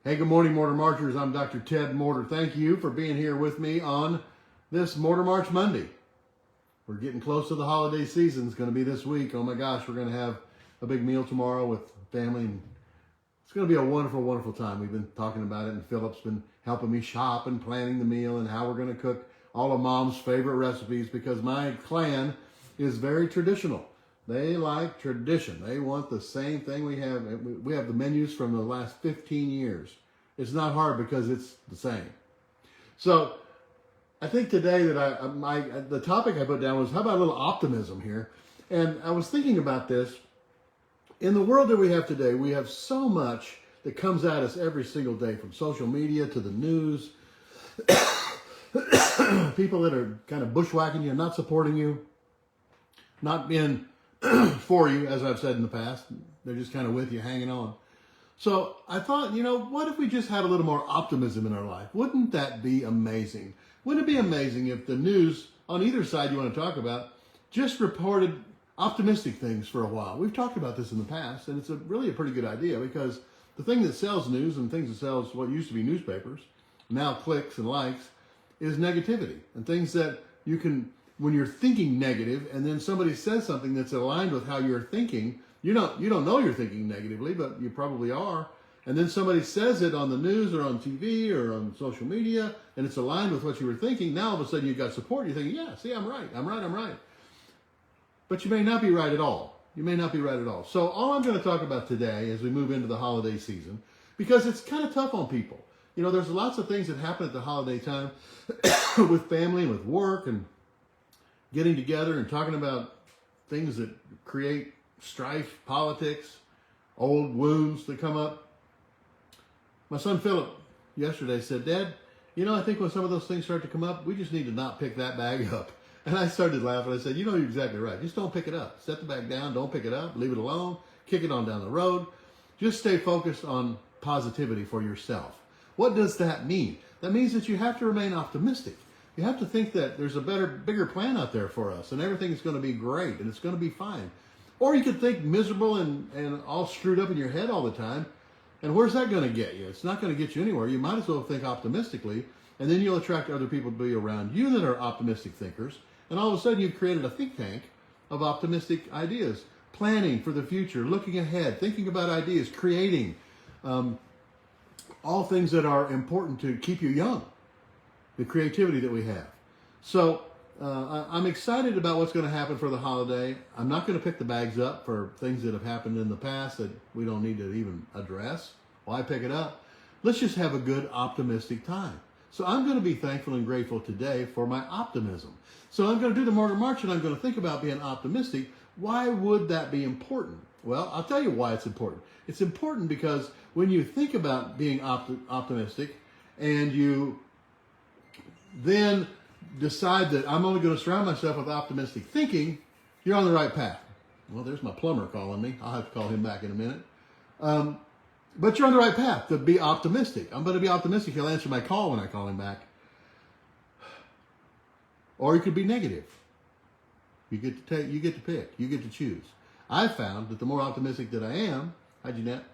Hey, good morning, Morter Marchers. I'm Dr. Ted Morter. Thank you for being here with me on this Morter March Monday. We're getting close to the holiday season. It's going to be this week. Oh my gosh, we're going to have a big meal tomorrow with family. And it's going to be a wonderful, wonderful time. We've been talking about it, and Philip's been helping me shop and planning the meal and how we're going to cook all of Mom's favorite recipes, because my clan is very traditional. They like tradition. They want the same thing we have. We have the menus from the last 15 years. It's not hard because it's the same. So I think today that the topic I put down was, how about a little optimism here? And I was thinking about this. In the world that we have today, we have so much that comes at us every single day, from social media to the news. People that are kind of bushwhacking you, not supporting you, not being for you, as I've said in the past. They're just kind of with you, hanging on. So I thought, what if we just had a little more optimism in our life? Wouldn't that be amazing? Wouldn't it be amazing if the news, on either side you want to talk about, just reported optimistic things for a while? We've talked about this in the past, and it's really a pretty good idea, because the thing that sells news and things that sells what used to be newspapers, now clicks and likes, is negativity. And things that you can, when you're thinking negative and then somebody says something that's aligned with how you're thinking, you don't know you're thinking negatively, but you probably are. And then somebody says it on the news or on TV or on social media, and it's aligned with what you were thinking. Now all of a sudden you've got support. You're thinking, yeah, see, I'm right. But you may not be right at all. So all I'm going to talk about today as we move into the holiday season, because it's kind of tough on people. There's lots of things that happen at the holiday time with family and with work and getting together and talking about things that create strife, politics, old wounds that come up. My son Philip yesterday said, Dad, I think when some of those things start to come up, we just need to not pick that bag up. And I started laughing. I said, you're exactly right. Just don't pick it up. Set the bag down. Don't pick it up. Leave it alone. Kick it on down the road. Just stay focused on positivity for yourself. What does that mean? That means that you have to remain optimistic. You have to think that there's a bigger plan out there for us, and everything is going to be great, and it's going to be fine. Or you could think miserable and all screwed up in your head all the time, and where's that going to get you? It's not going to get you anywhere. You might as well think optimistically, and then you'll attract other people to be around you that are optimistic thinkers, and all of a sudden you've created a think tank of optimistic ideas, planning for the future, looking ahead, thinking about ideas, creating all things that are important to keep you young, the creativity that we have. So I'm excited about what's going to happen for the holiday. I'm not going to pick the bags up for things that have happened in the past that we don't need to even address. Why pick it up? Let's just have a good, optimistic time. So I'm going to be thankful and grateful today for my optimism. So I'm going to do the Morter March, and I'm going to think about being optimistic. Why would that be important? Well, I'll tell you why it's important. It's important because when you think about being optimistic and you then decide that I'm only going to surround myself with optimistic thinking, you're on the right path. Well, there's my plumber calling me. I'll have to call him back in a minute. But you're on the right path to be optimistic. I'm going to be optimistic. He'll answer my call when I call him back. Or you could be negative. You get to pick. You get to choose. I've found that the more optimistic that I am, hi Jeanette,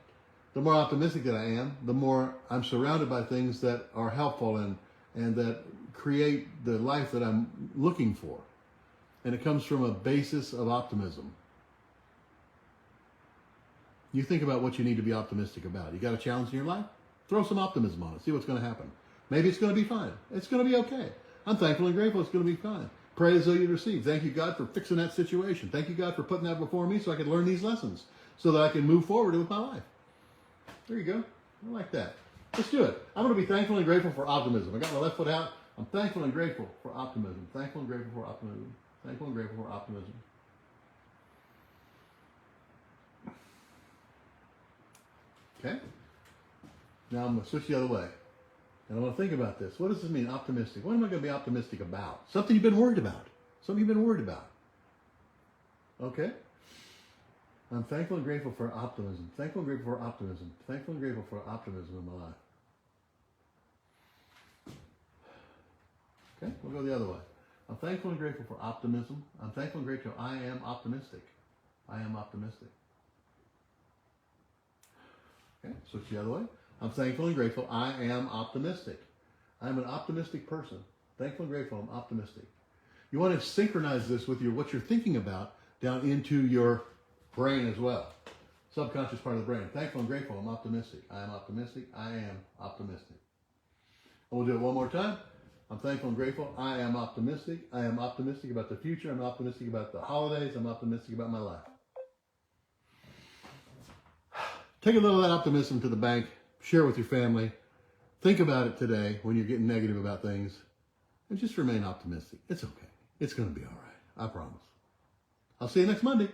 the more optimistic that I am, the more I'm surrounded by things that are helpful and that create the life that I'm looking for. And it comes from a basis of optimism. You think about what you need to be optimistic about. You got a challenge in your life? Throw some optimism on it. See what's going to happen. Maybe it's going to be fine. It's going to be okay. I'm thankful and grateful it's going to be fine. Pray as though you receive. Thank you, God, for fixing that situation. Thank you, God, for putting that before me so I can learn these lessons so that I can move forward with my life. There you go. I like that. Let's do it. I'm going to be thankful and grateful for optimism. I got my left foot out. I'm thankful and grateful for optimism. Thankful and grateful for optimism. Thankful and grateful for optimism. Okay? Now I'm going to switch the other way. And I want to think about this. What does this mean, optimistic? What am I going to be optimistic about? Something you've been worried about. Okay? I'm thankful and grateful for optimism. Thankful and grateful for optimism. Thankful and grateful for optimism in my life. Okay? We'll go the other way. I'm thankful and grateful for optimism. I'm thankful and grateful. I am optimistic. I am optimistic. Okay? Switch the other way. I'm thankful and grateful. I am optimistic. I'm an optimistic person. Thankful and grateful. I'm optimistic. You want to synchronize this with what you're thinking about down into your brain as well. Subconscious part of the brain. Thankful and grateful. I'm optimistic. I am optimistic. I am optimistic. And we'll do it one more time. I'm thankful and grateful. I am optimistic. I am optimistic about the future. I'm optimistic about the holidays. I'm optimistic about my life. Take a little of that optimism to the bank. Share with your family. Think about it today when you're getting negative about things. And just remain optimistic. It's okay. It's going to be all right. I promise. I'll see you next Monday.